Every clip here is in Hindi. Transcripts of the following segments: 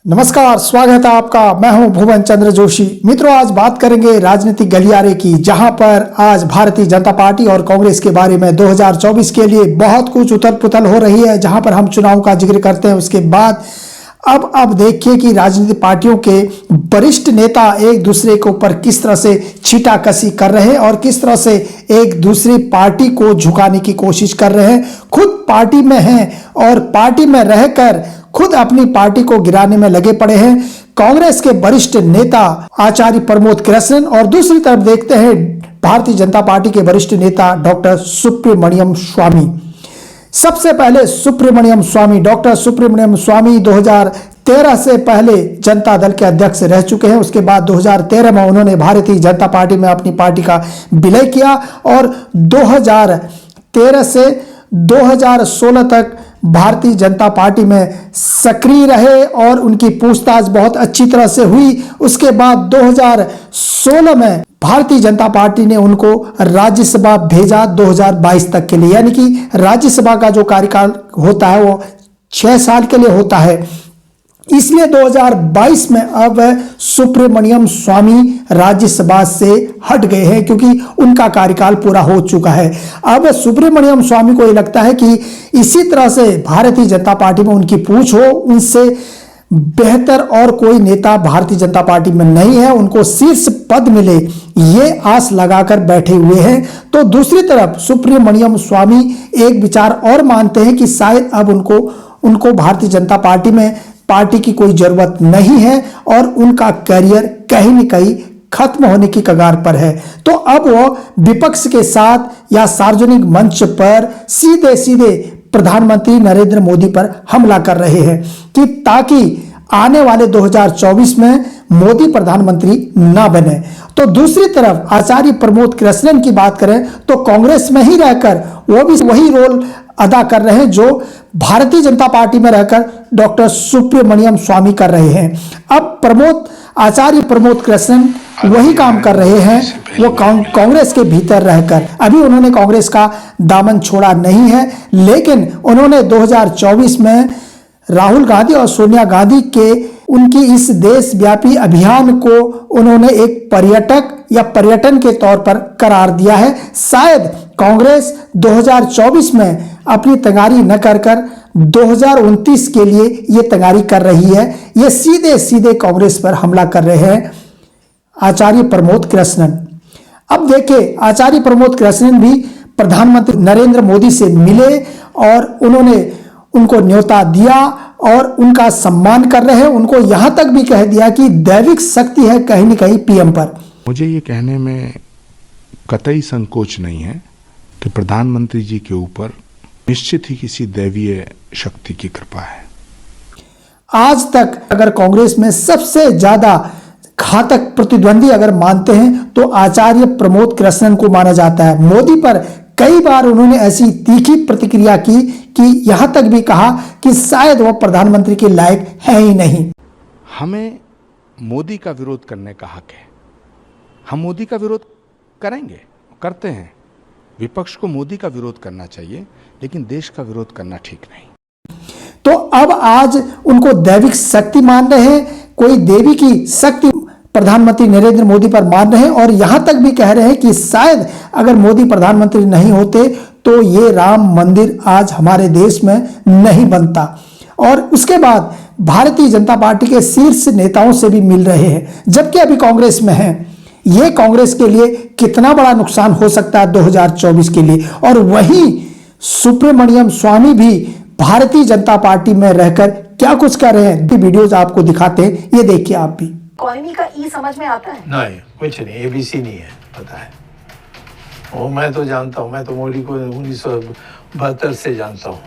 नमस्कार, स्वागत है आपका। मैं हूं भुवन चंद्र जोशी। मित्रों, आज बात करेंगे राजनीतिक गलियारे की, जहां पर आज भारतीय जनता पार्टी और कांग्रेस के बारे में 2024 के लिए बहुत कुछ उथल पुथल हो रही है। जहां पर हम चुनाव का जिक्र करते हैं, उसके बाद अब देखिए कि राजनीतिक पार्टियों के वरिष्ठ नेता एक दूसरे के ऊपर किस तरह से छींटाकशी कर रहे हैं और किस तरह से एक दूसरी पार्टी को झुकाने की कोशिश कर रहे हैं। खुद पार्टी में हैं और पार्टी में रहकर खुद अपनी पार्टी को गिराने में लगे पड़े हैं कांग्रेस के वरिष्ठ नेता आचार्य प्रमोद कृष्णन, और दूसरी तरफ देखते हैं भारतीय जनता पार्टी के वरिष्ठ नेता डॉक्टर सुब्रमण्यम स्वामी। सबसे पहले सुब्रमण्यम स्वामी, डॉक्टर सुब्रमण्यम स्वामी 2013 से पहले जनता दल के अध्यक्ष रह चुके हैं। उसके बाद 2013 में उन्होंने भारतीय जनता पार्टी में अपनी पार्टी का विलय किया और 2013 से 2016 तक भारतीय जनता पार्टी में सक्रिय रहे और उनकी पूछताछ बहुत अच्छी तरह से हुई। उसके बाद 2016 में भारतीय जनता पार्टी ने उनको राज्यसभा भेजा 2022 तक के लिए, यानी कि राज्यसभा का जो कार्यकाल होता है वो 6 साल के लिए होता है। इसलिए 2022 में अब सुब्रमण्यम स्वामी राज्यसभा से हट गए हैं क्योंकि उनका कार्यकाल पूरा हो चुका है। अब सुब्रमण्यम स्वामी को ये लगता है कि इसी तरह से भारतीय जनता पार्टी में उनकी पूछ हो, उनसे बेहतर और कोई नेता भारतीय जनता पार्टी में नहीं है, उनको शीर्ष पद मिले, ये आस लगाकर बैठे हुए हैं। तो दूसरी तरफ सुब्रमण्यम स्वामी एक विचार और मानते हैं कि शायद अब उनको भारतीय जनता पार्टी में पार्टी की कोई जरूरत नहीं है और उनका करियर कहीं न कहीं खत्म होने की कगार पर है। तो अब वो विपक्ष के साथ या सार्वजनिक मंच पर सीधे सीधे प्रधानमंत्री नरेंद्र मोदी पर हमला कर रहे हैं कि ताकि आने वाले 2024 में मोदी प्रधानमंत्री ना बने। तो दूसरी तरफ आचार्य प्रमोद कृष्णन की बात करें तो कांग्रेस में ही रहकर वो भी वही रोल अदा कर रहे हैं जो भारतीय जनता पार्टी में रहकर डॉक्टर सुब्रमण्यम स्वामी कर रहे हैं। अब आचार्य प्रमोद कृष्णन वही काम कर रहे हैं, वो कांग्रेस के भीतर रहकर। अभी उन्होंने कांग्रेस का दामन छोड़ा नहीं है, लेकिन उन्होंने 2024 में राहुल गांधी और सोनिया गांधी के उनकी इस देशव्यापी अभियान को उन्होंने एक पर्यटन के तौर पर करार दिया है। शायद कांग्रेस 2024 में अपनी तैयारी न कर 2029 के लिए ये तैयारी कर रही है। ये सीधे सीधे कांग्रेस पर हमला कर रहे हैं आचार्य प्रमोद कृष्णन। अब देखिए, आचार्य प्रमोद कृष्णन भी प्रधानमंत्री नरेंद्र मोदी से मिले और उन्होंने उनको न्योता दिया और उनका सम्मान कर रहे हैं। उनको यहां तक भी कह दिया कि दैविक शक्ति है कहीं न कहीं पीएम पर। मुझे ये कहने में कतई संकोच नहीं है कि प्रधानमंत्री जी के ऊपर निश्चित ही किसी दैवीय शक्ति की कृपा है। आज तक अगर कांग्रेस में सबसे ज्यादा घातक प्रतिद्वंदी अगर मानते हैं तो आचार्य प्रमोद कृष्णन को माना जाता है। मोदी पर कई बार उन्होंने ऐसी तीखी प्रतिक्रिया की कि यहां तक भी कहा कि शायद वो प्रधानमंत्री के लायक है ही नहीं। हमें मोदी का विरोध करने का हक है, हम मोदी का विरोध करेंगे, करते हैं। विपक्ष को मोदी का विरोध करना चाहिए, लेकिन देश का विरोध करना ठीक नहीं। तो अब आज उनको दैविक शक्ति मान रहे हैं, कोई देवी की शक्ति प्रधानमंत्री नरेंद्र मोदी पर मान रहे हैं और यहां तक भी कह रहे हैं कि शायद अगर मोदी प्रधानमंत्री नहीं होते तो ये राम मंदिर आज हमारे देश में नहीं बनता। और उसके बाद भारतीय जनता पार्टी के शीर्ष नेताओं से भी मिल रहे हैं, जबकि अभी कांग्रेस में हैं। ये कांग्रेस के लिए कितना बड़ा नुकसान हो सकता है 2024 के लिए। और वहीं सुब्रमण्यम स्वामी भी भारतीय जनता पार्टी में रहकर क्या कुछ कर रहे हैं, वीडियोज आपको दिखाते हैं, ये देखिए आप भी। इकोनॉमी का ई समझ में आता है? नहीं, कुछ नहीं, एबीसी नहीं है, पता है। वो मैं तो जानता हूँ, मैं तो मोदी को 1972 से जानता हूँ।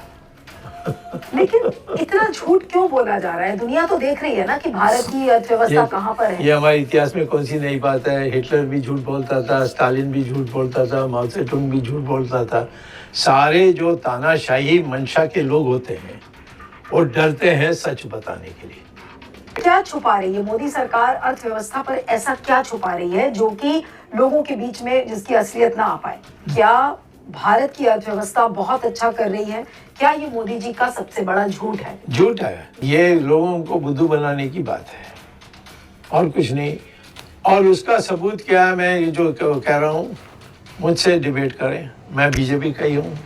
लेकिन इतना झूठ क्यों बोला जा रहा है? दुनिया तो देख रही है ना कि भारत की अर्थव्यवस्था कहाँ पर है। ये हमारे इतिहास में कौन सी नई बात है। हिटलर भी झूठ बोलता था, स्टालिन भी झूठ बोलता था, माओ से तुंग भी झूठ बोलता था। सारे जो तानाशाही मंशा के लोग होते हैं वो डरते हैं सच बताने के लिए। क्या छुपा रही है मोदी सरकार अर्थव्यवस्था पर? ऐसा क्या छुपा रही है जो कि लोगों के बीच में जिसकी असलियत ना आ पाए? क्या भारत की अर्थव्यवस्था बहुत अच्छा कर रही है, क्या ये मोदी जी का सबसे बड़ा झूठ है? झूठ है, ये लोगों को बुद्धू बनाने की बात है और कुछ नहीं। और उसका सबूत क्या है, मैं जो कह रहा हूँ, मुझसे डिबेट करें, मैं बीजेपी का ही हूँ।